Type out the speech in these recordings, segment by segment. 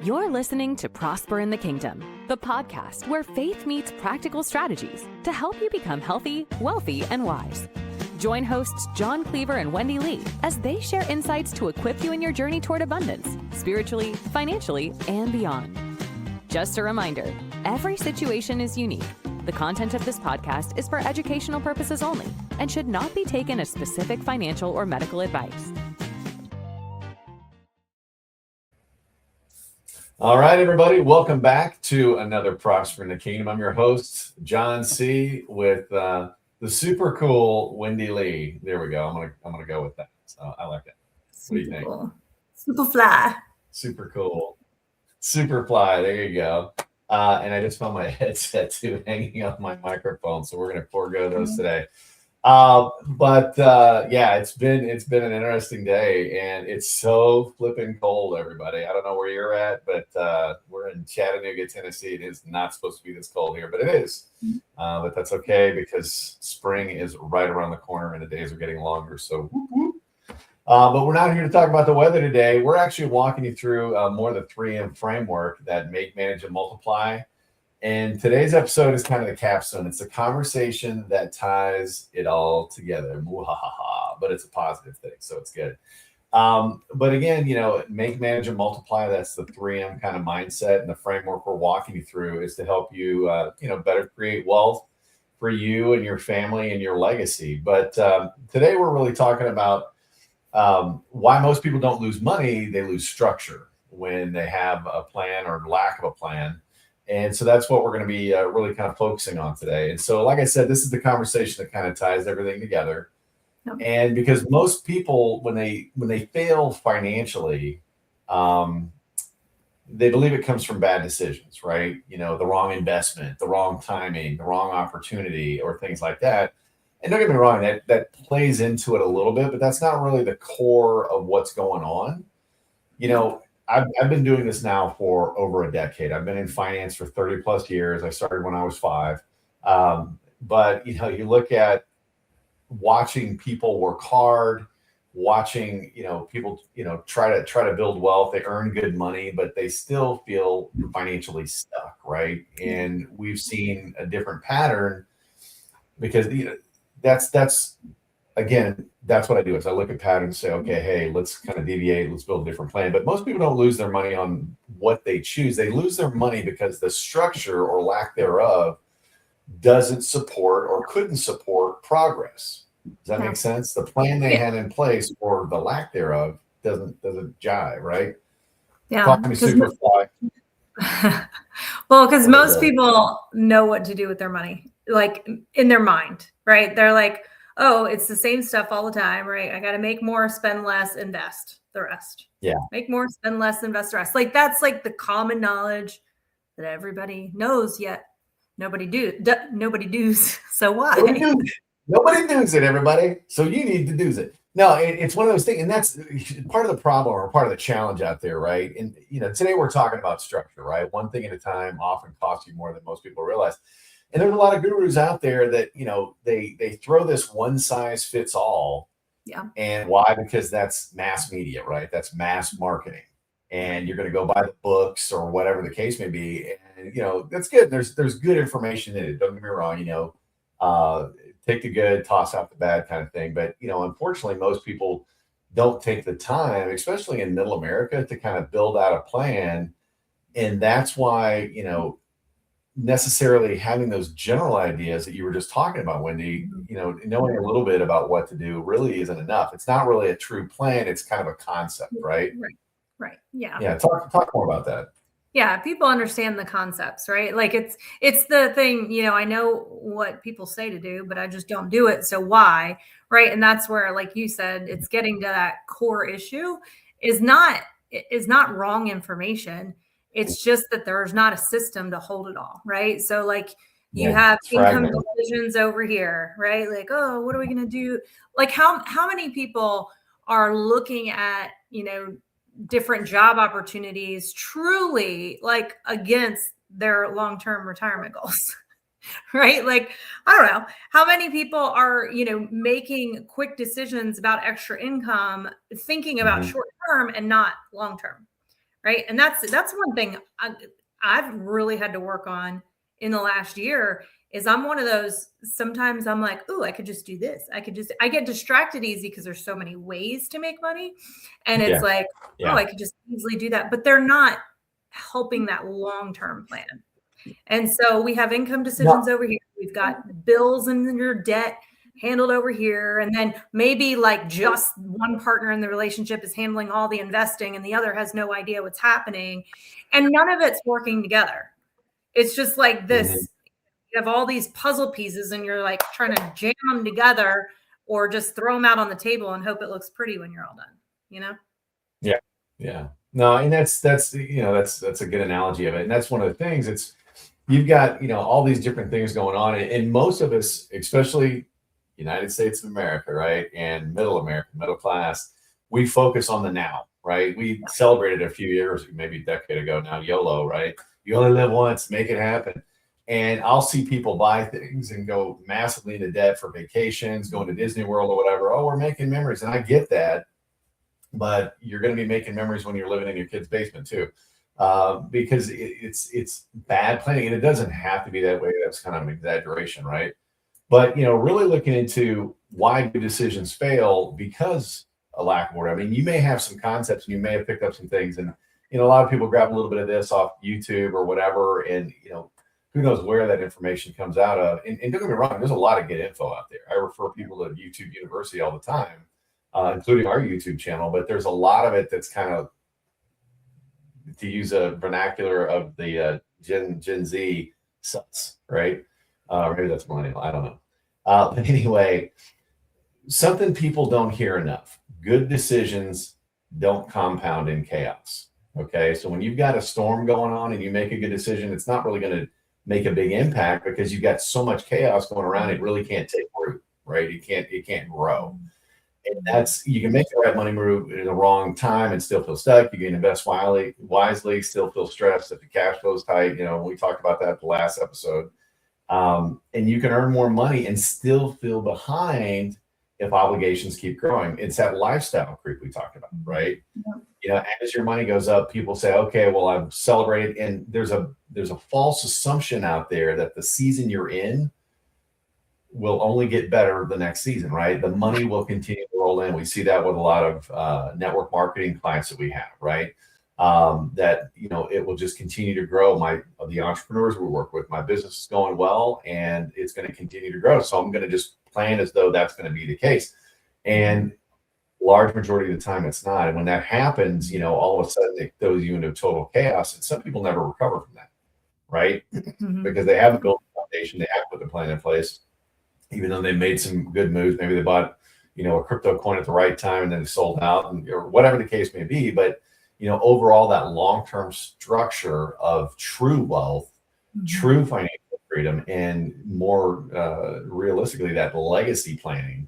You're listening to Prosper in the Kingdom, the podcast where faith meets practical strategies to help you become healthy, wealthy, and wise. Join hosts John Cleaver and Wendy Lee as they share insights to equip you in your journey toward abundance, spiritually, financially, and beyond. Just a reminder, every situation is unique. The content of this podcast is for educational purposes only and should not be taken as specific financial or medical advice. All right, everybody, welcome back to another Prosper in the Kingdom. I'm your host, John C., with the super cool Wendy Lee. There we go. I'm gonna go with that. So I like it. What do you think? Cool. Super fly. Super cool. Super fly. There you go. And I just found my headset too hanging on my microphone, so we're gonna forego those today. Yeah, it's been an interesting day, and it's so flipping cold, everybody. I don't know where you're at, but we're in Chattanooga, Tennessee. It is not supposed to be this cold here, but it is. But that's okay because spring is right around the corner and the days are getting longer. So, whoop, whoop. But we're not here to talk about the weather today. We're actually walking you through more of the 3M framework that make, manage, and multiply. And today's episode is kind of the capstone. It's a conversation that ties it all together. But it's a positive thing, so it's good. But again, make, manage, and multiply. That's the 3M kind of mindset. And the framework we're walking you through is to help you, better create wealth for you and your family and your legacy. But today we're really talking about why most people don't lose money. They lose structure when they have a plan or lack of a plan. And so that's what we're going to be really kind of focusing on today. And so, like I said, this is the conversation that kind of ties everything together. Okay. And because most people, when they fail financially, they believe it comes from bad decisions, right? The wrong investment, the wrong timing, the wrong opportunity, or things like that. And don't get me wrong, that plays into it a little bit, but that's not really the core of what's going on. I've been doing this now for over a decade. I've been in finance for 30 plus years. I started when I was 5. But you look at watching people work hard, watching, people, try to build wealth. They earn good money, but they still feel financially stuck, right? And we've seen a different pattern because that's what I do is I look at patterns and say, okay, hey, let's kind of deviate. Let's build a different plan. But most people don't lose their money on what they choose. They lose their money because the structure or lack thereof doesn't support or couldn't support progress. Does that make sense? The plan they had in place or the lack thereof doesn't jive, right? Yeah. Talk to me, Superfly. Well, because most people know what to do with their money, like in their mind, right? They're like, oh, it's the same stuff all the time, right? I got to make more, spend less, invest the rest. Yeah. Make more, spend less, invest the rest. Like that's like the common knowledge that everybody knows, yet nobody does. So why? Nobody does it, everybody. So you need to do it. No, it's one of those things, and that's part of the problem or part of the challenge out there, right? And today we're talking about structure, right? One thing at a time often costs you more than most people realize. And there's a lot of gurus out there that, they throw this one size fits all. Yeah. And why? Because that's mass media, right? That's mass marketing. And you're going to go buy the books or whatever the case may be. And, that's good. There's good information in it. Don't get me wrong, take the good, toss out the bad kind of thing. But, unfortunately, most people don't take the time, especially in middle America, to kind of build out a plan. And that's why, necessarily having those general ideas that you were just talking about, Wendy, knowing a little bit about what to do really isn't enough. It's not really a true plan. It's kind of a concept, right? Right. Yeah. Yeah. Talk more about that. Yeah. People understand the concepts, right? Like it's the thing, I know what people say to do, but I just don't do it. So why? Right. And that's where, like you said, it's getting to that core issue is not wrong information. It's just that there's not a system to hold it all, right? So like you have income decisions over here, right? Like, oh, what are we going to do? Like how many people are looking at, different job opportunities truly like against their long-term retirement goals, right? Like, I don't know how many people are, making quick decisions about extra income, thinking about short-term and not long-term. right? And that's one thing I've really had to work on in the last year is I'm one of those, sometimes I'm like, oh, I could just do this. I get distracted easy because there's so many ways to make money. And it's like, oh, I could just easily do that. But they're not helping that long-term plan. And so we have income decisions over here. We've got bills and your debt handled over here. And then maybe like just one partner in the relationship is handling all the investing and the other has no idea what's happening. And none of it's working together. It's just like this. You have all these puzzle pieces and you're like trying to jam them together or just throw them out on the table and hope it looks pretty when you're all done, you know? Yeah. Yeah. No, and that's a good analogy of it. And that's one of the things. You've got, all these different things going on. And most of us, especially United States of America, right? And middle class, we focus on the now, right? We celebrated a few years, maybe a decade ago now, YOLO, right? You only live once, make it happen. And I'll see people buy things and go massively into debt for vacations, going to Disney World or whatever. Oh, we're making memories. And I get that. But you're going to be making memories when you're living in your kid's basement too. Because it's bad planning. And it doesn't have to be that way. That's kind of an exaggeration, right? But, really looking into why do decisions fail because a lack of order. I mean, you may have some concepts and you may have picked up some things. And, a lot of people grab a little bit of this off YouTube or whatever. And, who knows where that information comes out of. And don't get me wrong, there's a lot of good info out there. I refer people to YouTube University all the time, including our YouTube channel. But there's a lot of it that's kind of, to use a vernacular of the Gen Z, sucks, right? Maybe that's millennial. I don't know. But anyway, something people don't hear enough. Good decisions don't compound in chaos. Okay. So when you've got a storm going on and you make a good decision, it's not really going to make a big impact because you've got so much chaos going around. It really can't take root, right? It can't grow. And you can make the right money move in the wrong time and still feel stuck. You can invest wisely, still feel stressed if the cash flow is tight. We talked about that the last episode. And you can earn more money and still feel behind if obligations keep growing. It's that lifestyle creep we talked about, right? As your money goes up, people say, okay, well, I've celebrated. And there's a false assumption out there that the season you're in will only get better the next season, right? The money will continue to roll in. We see that with a lot of network marketing clients that we have, right? That, it will just continue to grow. The entrepreneurs we work with, my business is going well and it's going to continue to grow. So I'm going to just plan as though that's going to be the case. And large majority of the time it's not. And when that happens, all of a sudden it throws you into total chaos. And some people never recover from that, right? Because they haven't built a foundation, they haven't put the plan in place. Even though they made some good moves, maybe they bought, a crypto coin at the right time and then they sold out or whatever the case may be. But, overall, that long-term structure of true wealth, true financial freedom, and more realistically, that legacy planning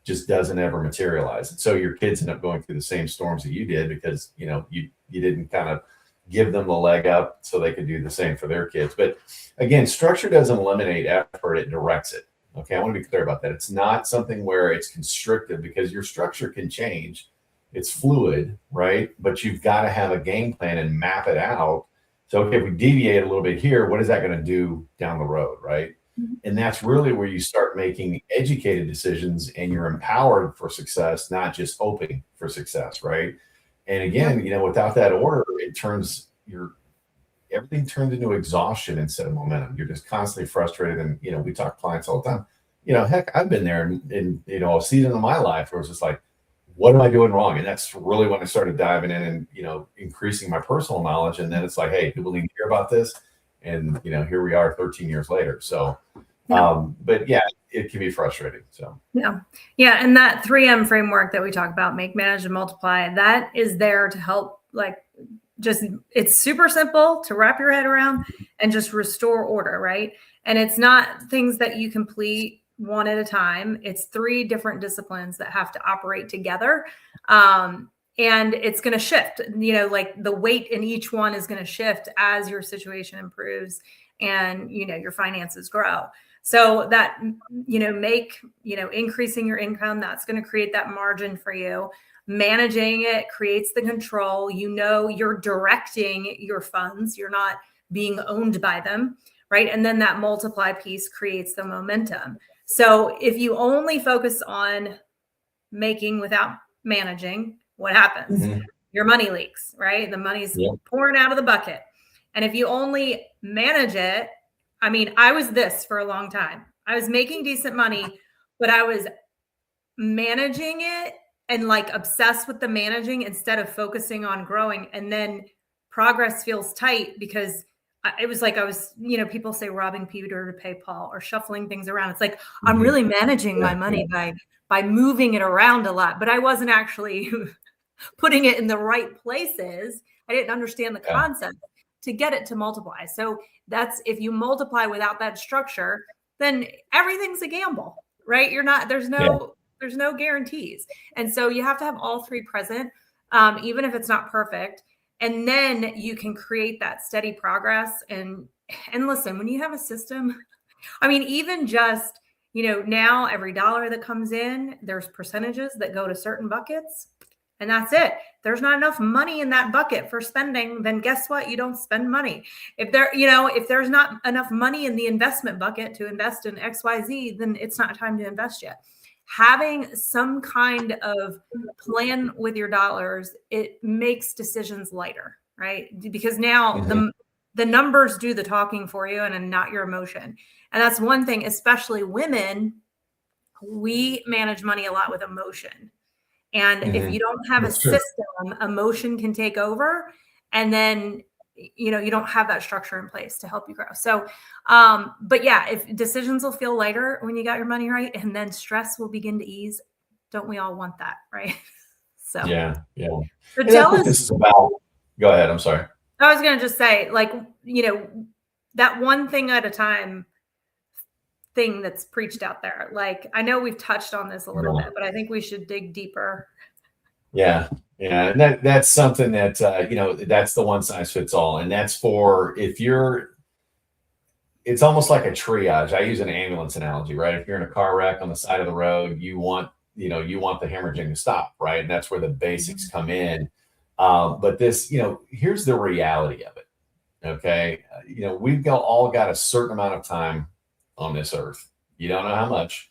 just doesn't ever materialize. And so your kids end up going through the same storms that you did because, you didn't kind of give them the leg up so they could do the same for their kids. But again, structure doesn't eliminate effort, it directs it. Okay, I want to be clear about that. It's not something where it's constrictive because your structure can change. It's fluid, right? But you've got to have a game plan and map it out. So, okay, if we deviate a little bit here, what is that going to do down the road, right? And that's really where you start making educated decisions and you're empowered for success, not just hoping for success, right? And again, without that order, everything turns into exhaustion instead of momentum. You're just constantly frustrated. And, we talk to clients all the time. Heck, I've been there in a season of my life where it's just like, what am I doing wrong? And that's really when I started diving in and, increasing my personal knowledge. And then it's like, hey, people need to hear about this. And, here we are 13 years later. So, but yeah, it can be frustrating. So, yeah. And that 3M framework that we talk about, make, manage, and multiply, that is there to help, it's super simple to wrap your head around and just restore order, right? And it's not things that you complete one at a time. It's 3 different disciplines that have to operate together. And it's going to shift, the weight in each one is going to shift as your situation improves and, your finances grow. So that, increasing your income, that's going to create that margin for you. managing it creates the control. You know, you're directing your funds. You're not being owned by them, right? And then that multiply piece creates the momentum. So if you only focus on making without managing, what happens? Mm-hmm. Your money leaks, right? The money's pouring out of the bucket. And if you only manage it, I mean, I was this for a long time. I was making decent money, but I was managing it and like obsessed with the managing instead of focusing on growing. And then progress feels tight because it was like I was, you know, people say robbing Peter to pay Paul or shuffling things around. It's like I'm really managing my money by moving it around a lot, but I wasn't actually putting it in the right places. I didn't understand the concept to get it to multiply. So that's, if you multiply without that structure, then everything's a gamble, right? You're not, there's no guarantees. And so you have to have all three present, even if it's not perfect. And then you can create that steady progress. And listen, when you have a system, I mean, even just, you know, now every dollar that comes in, there's percentages that go to certain buckets. And that's it. There's not enough money in that bucket for spending, then guess what? You don't spend money. If there's not enough money in the investment bucket to invest in XYZ, then it's not time to invest yet. Having some kind of plan with your dollars, it makes decisions lighter, right? Because now the numbers do the talking for you and not your emotion. And that's one thing, especially women, we manage money a lot with emotion. And if you don't have a system, emotion can take over. And then, you know, you don't have that structure in place to help you grow. So, but yeah, if decisions will feel lighter when you got your money right, and then stress will begin to ease. Don't we all want that, right? So yeah. So tell us, this is about. Go ahead. I'm sorry. I was going to just say, like, you know, that one thing at a time thing that's preached out there. Like, I know we've touched on this a little bit, but I think we should dig deeper. Yeah. And that's something that, you know, that's the one size fits all. And that's for, it's almost like a triage. I use an ambulance analogy, right? If you're in a car wreck on the side of the road, you want the hemorrhaging to stop, right? And that's where the basics come in. But this, you know, here's the reality of it. Okay. You know, we've all got a certain amount of time on this earth. You don't know how much.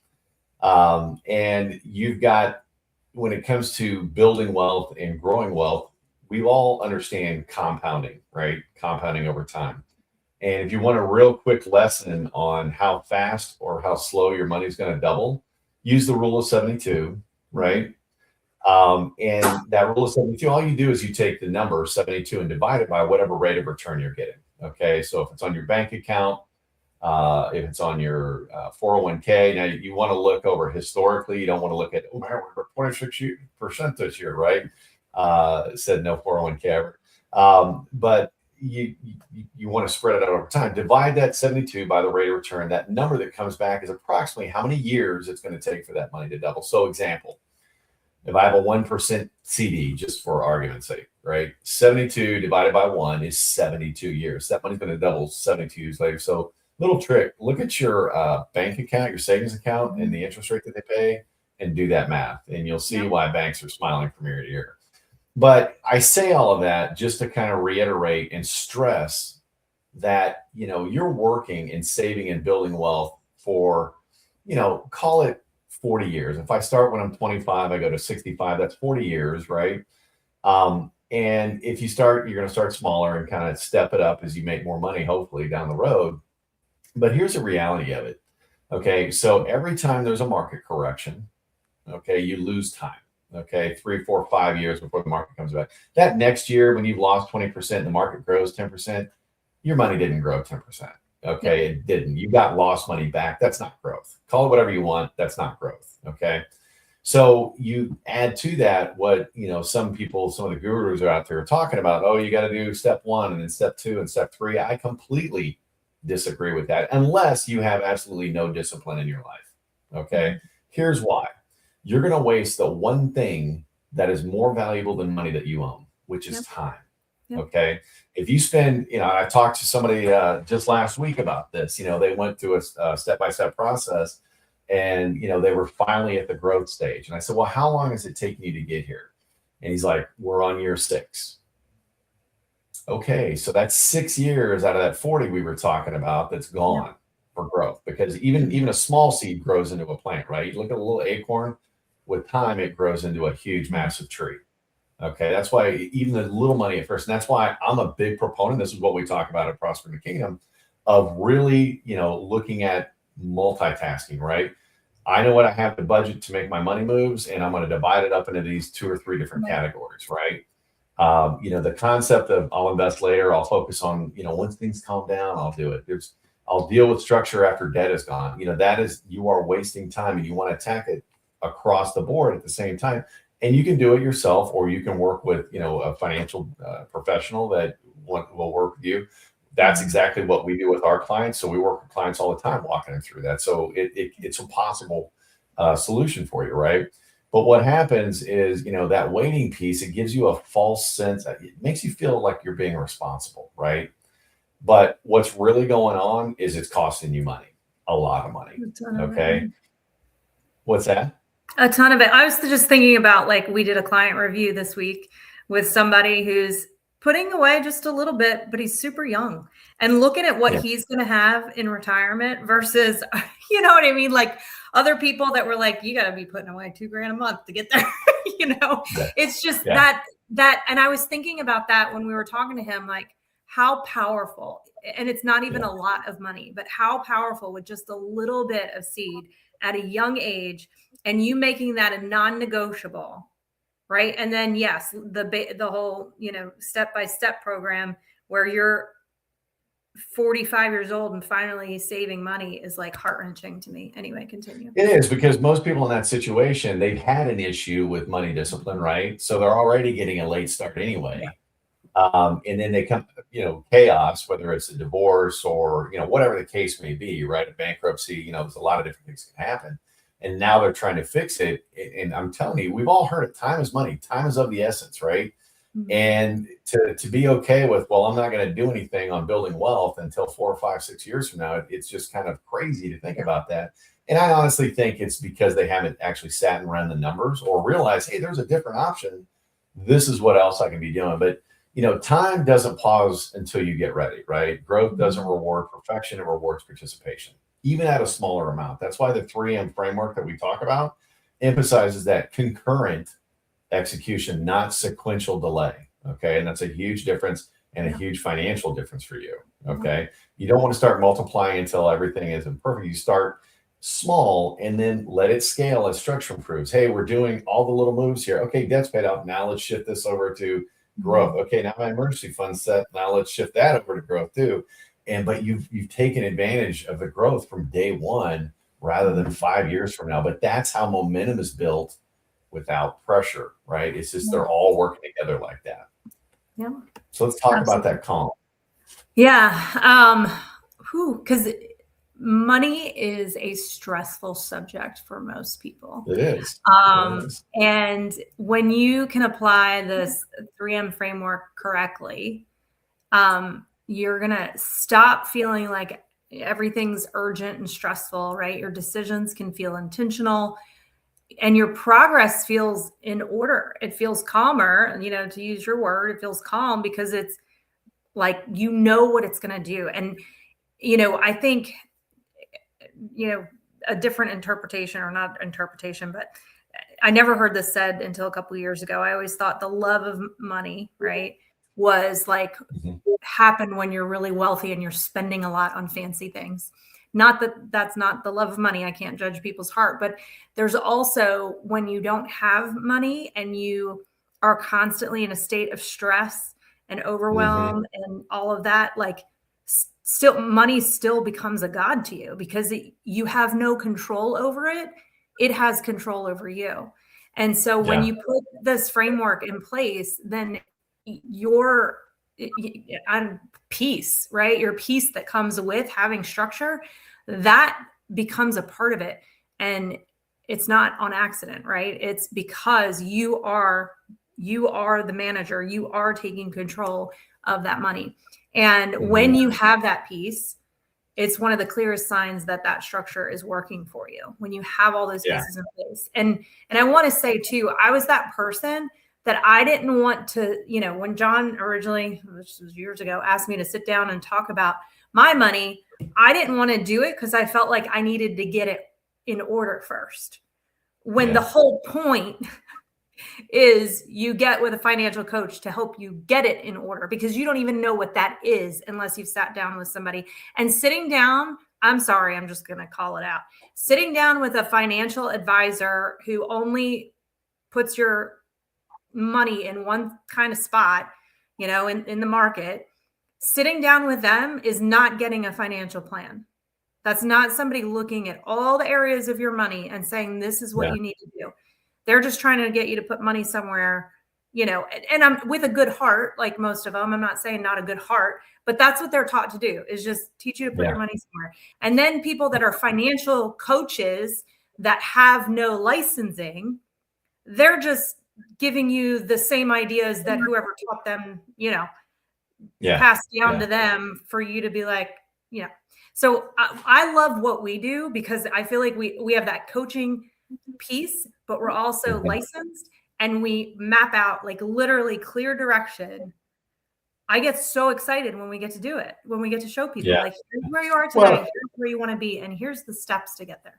And you've got, when it comes to building wealth and growing wealth, we all understand compounding, right? Compounding over time. And if you want a real quick lesson on how fast or how slow your money's going to double, use the rule of 72, right? And that rule of 72, all you do is you take the number 72 and divide it by whatever rate of return you're getting. Okay. So if it's on your bank account, if it's on your 401k, now you want to look over historically. You don't want to look at, oh man, we're 26% this year, right? Said no 401k ever. But you want to spread it out over time. Divide that 72 by the rate of return. That number that comes back is approximately how many years it's going to take for that money to double. So example, if I have a 1% CD, just for argument's sake, right? 72 divided by 1 is 72 years. That money's going to double 72 years later. So little trick, look at your bank account, your savings account, and the interest rate that they pay, and do that math. And you'll see why banks are smiling from year to year. But I say all of that just to kind of reiterate and stress that, you know, you're working and saving and building wealth for, you know, call it 40 years. If I start when I'm 25, I go to 65, that's 40 years, right? And if you start, you're going to start smaller and kind of step it up as you make more money, hopefully down the road. But here's the reality of it. Okay. So every time there's a market correction, okay, you lose time. Okay. 3, 4, 5 years before the market comes back. That next year, when you've lost 20% and the market grows 10%, your money didn't grow 10%. Okay. It didn't. You got lost money back. That's not growth. Call it whatever you want. That's not growth. Okay. So you add to that what, you know, some of the gurus are out there talking about, oh, you got to do step 1 and then step 2 and step 3. I completely disagree with that unless you have absolutely no discipline in your life. Okay. Here's why. You're going to waste the one thing that is more valuable than money that you own, which is time. Okay. If you spend, you know, I talked to somebody just last week about this, you know, they went through a step-by-step process and, you know, they were finally at the growth stage. And I said, well, how long is it taking you to get here? And he's like, we're on year 6. Okay, so that's 6 years out of that 40 we were talking about that's gone for growth, because even a small seed grows into a plant, right? You look at a little acorn, with time it grows into a huge, massive tree. Okay, that's why even the little money at first, and that's why I'm a big proponent. This is what we talk about at Prosper in the Kingdom, of really, looking at multitasking, right? I know what I have to budget to make my money moves, and I'm going to divide it up into these 2 or 3 different categories, right? The concept of I'll invest later, I'll focus on, once things calm down, I'll do it. I'll deal with structure after debt is gone. That is, you are wasting time, and you want to attack it across the board at the same time. And you can do it yourself, or you can work with, a financial professional that will work with you. That's exactly what we do with our clients. So we work with clients all the time, walking them through that. So it's a possible solution for you, right? But what happens is, that waiting piece, it gives you a false sense. It makes you feel like you're being responsible, right? But what's really going on is it's costing you money, a lot of money. Okay. What's that? A ton of it. I was just thinking about, like, we did a client review this week with somebody who's putting away just a little bit, but he's super young, and looking at what he's going to have in retirement versus, you know what I mean? Like other people that were like, you got to be putting away $2,000 a month to get there. It's just that, and I was thinking about that when we were talking to him, like how powerful, and it's not even a lot of money, but how powerful with just a little bit of seed at a young age, and you making that a non-negotiable, right? And then yes, the whole, step-by-step program where you're 45 years old and finally saving money is like heart-wrenching to me. Anyway, continue. It is, because most people in that situation, they've had an issue with money discipline, right? So they're already getting a late start anyway. And then they come, chaos, whether it's a divorce or, whatever the case may be, right? A bankruptcy, there's a lot of different things can happen. And now they're trying to fix it. And I'm telling you, we've all heard it. Time is money. Time is of the essence, right? Mm-hmm. And to be okay with, well, I'm not going to do anything on building wealth until 4 or 5, 6 years from now. It's just kind of crazy to think about that. And I honestly think it's because they haven't actually sat and run the numbers or realized, hey, there's a different option. This is what else I can be doing. But time doesn't pause until you get ready, right? Growth doesn't reward perfection, it rewards participation, even at a smaller amount. That's why the 3M framework that we talk about emphasizes that concurrent execution, not sequential delay. Okay. And that's a huge difference and a huge financial difference for you. Okay. You don't want to start multiplying until everything isn't perfect. You start small and then let it scale as structure improves. Hey, we're doing all the little moves here. Okay, debt's paid out. Now let's shift this over to growth. Okay, now my emergency fund's set. Now let's shift that over to growth too. But you've taken advantage of the growth from day one rather than 5 years from now. But that's how momentum is built without pressure, right? It's just they're all working together like that. Yeah. So let's talk about that calm. Yeah. Because money is a stressful subject for most people. It is. And when you can apply this 3M framework correctly, you're going to stop feeling like everything's urgent and stressful, right? Your decisions can feel intentional and your progress feels in order. It feels calmer, to use your word, it feels calm because it's like, what it's going to do. And, I think, a different interpretation, or not interpretation, but I never heard this said until a couple of years ago. I always thought the love of money, right, was like happen when you're really wealthy and you're spending a lot on fancy things. Not that that's not the love of money. I can't judge people's heart, but there's also when you don't have money and you are constantly in a state of stress and overwhelm and all of that, like still money still becomes a god to you because you have no control over it. It has control over you. And so when you put this framework in place, then your peace, right? Your peace that comes with having structure, that becomes a part of it. And it's not on accident, right? It's because you are the manager. You are taking control of that money. And when you have that peace, it's one of the clearest signs that that structure is working for you when you have all those pieces in place. And I want to say too, I was that person that I didn't want to, when John originally, which was years ago, asked me to sit down and talk about my money, I didn't want to do it because I felt like I needed to get it in order first. When the whole point is you get with a financial coach to help you get it in order, because you don't even know what that is unless you've sat down with somebody. And sitting down, I'm sorry, I'm just going to call it out. Sitting down with a financial advisor who only puts your money in one kind of spot, in the market, sitting down with them is not getting a financial plan. That's not somebody looking at all the areas of your money and saying, this is what you need to do. They're just trying to get you to put money somewhere, and I'm with a good heart, like most of them. I'm not saying not a good heart, but that's what they're taught to do, is just teach you to put your money somewhere. And then people that are financial coaches that have no licensing, they're just giving you the same ideas that whoever taught them, passed down to them for you to be like, So I love what we do, because I feel like we have that coaching piece, but we're also licensed, and we map out like literally clear direction. I get so excited when we get to do it, when we get to show people like, here's where you are today, here's where you want to be, and here's the steps to get there.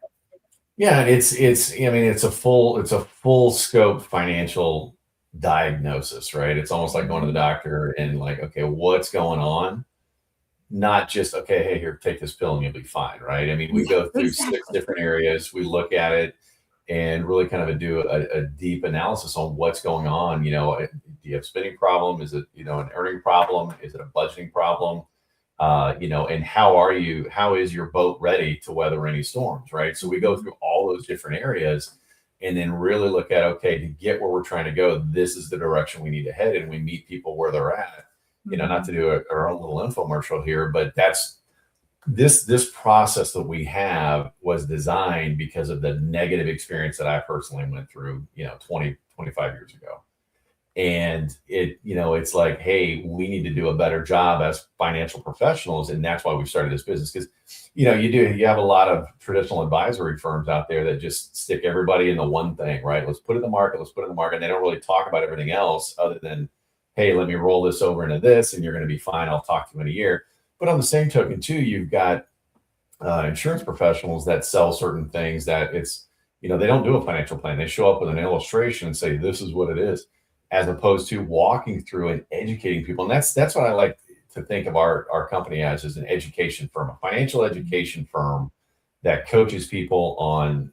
Yeah, it's a full scope financial diagnosis, right? It's almost like going to the doctor and like, okay, what's going on? Not just, okay, hey, here, take this pill and you'll be fine, right? I mean, we go through 6 different areas. We look at it and really kind of do a deep analysis on what's going on. Do you have a spending problem? Is it, an earning problem? Is it a budgeting problem? And how is your boat ready to weather any storms, right? So we go through all those different areas and then really look at, okay, to get where we're trying to go, this is the direction we need to head. And we meet people where they're at, not to do our own little infomercial here, but that's this process that we have was designed because of the negative experience that I personally went through, 20, 25 years ago. And it's like, hey, we need to do a better job as financial professionals. And that's why we started this business. Because, you have a lot of traditional advisory firms out there that just stick everybody into one thing, right? Let's put it in the market. And they don't really talk about everything else other than, hey, let me roll this over into this and you're going to be fine. I'll talk to you in a year. But on the same token too, you've got insurance professionals that sell certain things that it's, they don't do a financial plan. They show up with an illustration and say, this is what it is, as opposed to walking through and educating people. And that's what I like to think of our company as an education firm, a financial education firm that coaches people on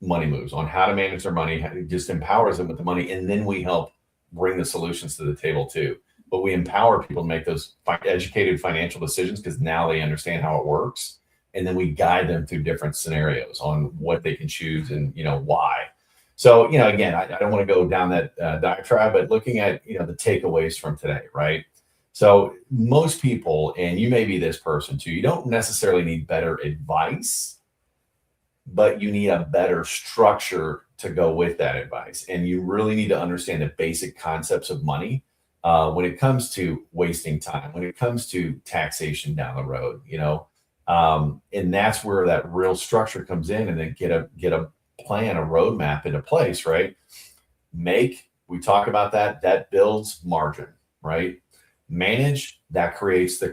money moves, on how to manage their money, just empowers them with the money. And then we help bring the solutions to the table too. But we empower people to make those educated financial decisions because now they understand how it works. And then we guide them through different scenarios on what they can choose and, why. So, again, I don't want to go down that diatribe, but looking at, the takeaways from today, right? So most people, and you may be this person too, you don't necessarily need better advice, but you need a better structure to go with that advice. And you really need to understand the basic concepts of money when it comes to wasting time, when it comes to taxation down the road, and that's where that real structure comes in, and then get a plan, a roadmap into place, right? We talk about that builds margin, right? Manage, that creates the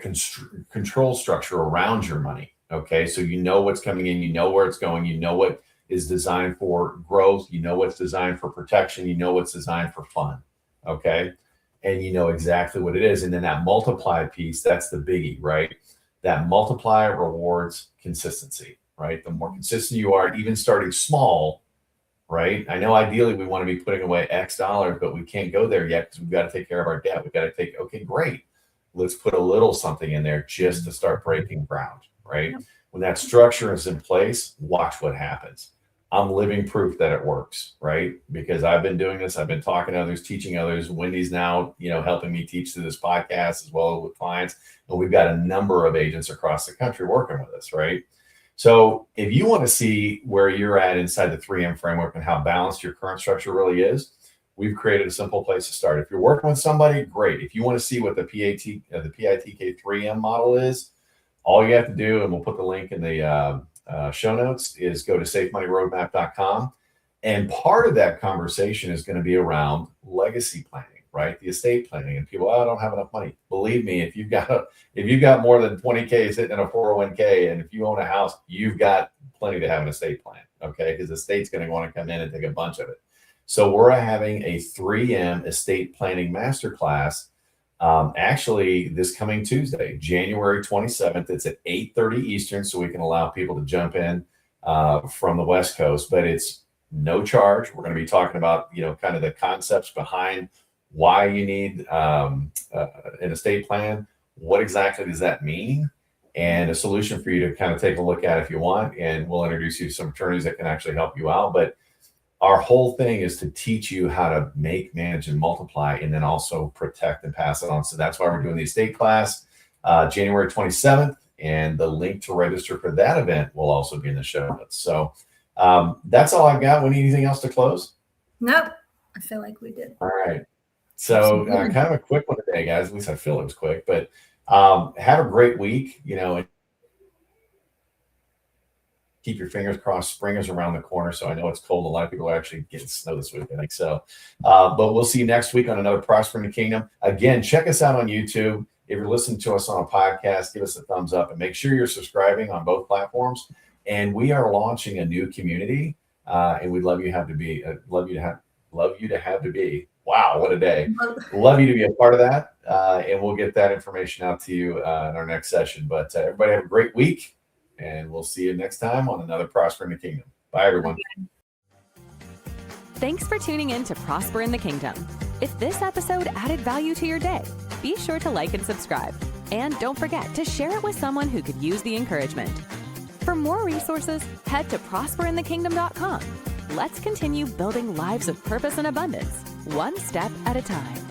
control structure around your money. Okay. So what's coming in, where it's going, what is designed for growth, what's designed for protection, what's designed for fun. Okay. And exactly what it is. And then that multiply piece, that's the biggie, right? That multiply rewards consistency, right? The more consistent you are, even starting small, right? I know ideally we want to be putting away X dollars, but we can't go there yet because we've got to take care of our debt. We've got to okay, great. Let's put a little something in there just to start breaking ground, right? Yep. When that structure is in place, watch what happens. I'm living proof that it works, right? Because I've been doing this. I've been talking to others, teaching others. Wendy's now, helping me teach through this podcast as well with clients. And we've got a number of agents across the country working with us, right? So if you want to see where you're at inside the 3M framework and how balanced your current structure really is, we've created a simple place to start. If you're working with somebody, great. If you want to see what the PITK 3M model is, all you have to do, and we'll put the link in the show notes, is go to safemoneyroadmap.com And part of that conversation is going to be around legacy planning, right? The estate planning. And people, oh, I don't have enough money. Believe me, if you've got more than 20K sitting in a 401k, and if you own a house, you've got plenty to have an estate plan, okay? Because the state's going to want to come in and take a bunch of it. So we're having a 3M estate planning masterclass actually this coming Tuesday, January 27th. It's at 8:30 Eastern, so we can allow people to jump in from the West Coast, but it's no charge. We're going to be talking about, kind of the concepts behind why you need an estate plan. What exactly does that mean? And a solution for you to kind of take a look at if you want. And we'll introduce you to some attorneys that can actually help you out. But our whole thing is to teach you how to make, manage, and multiply, and then also protect and pass it on. So that's why we're doing the estate class January 27th. And the link to register for that event will also be in the show notes. So that's all I've got. Wendy, anything else to close? Nope. I feel like we did. All right. So kind of a quick one today, guys. At least I feel it was quick. But have a great week. And keep your fingers crossed. Spring is around the corner. So I know it's cold. A lot of people are actually getting snow this week, I think. So, but we'll see you next week on another Prospering the Kingdom. Again, check us out on YouTube. If you're listening to us on a podcast, give us a thumbs up and make sure you're subscribing on both platforms. And we are launching a new community, and we'd love you to have to be. Wow, what a day! Love you to be a part of that, and we'll get that information out to you in our next session. But everybody have a great week, and we'll see you next time on another Prosper in the Kingdom. Bye, everyone. Thanks for tuning in to Prosper in the Kingdom. If this episode added value to your day, be sure to like and subscribe. And don't forget to share it with someone who could use the encouragement. For more resources, head to prosperinthekingdom.com. Let's continue building lives of purpose and abundance, one step at a time.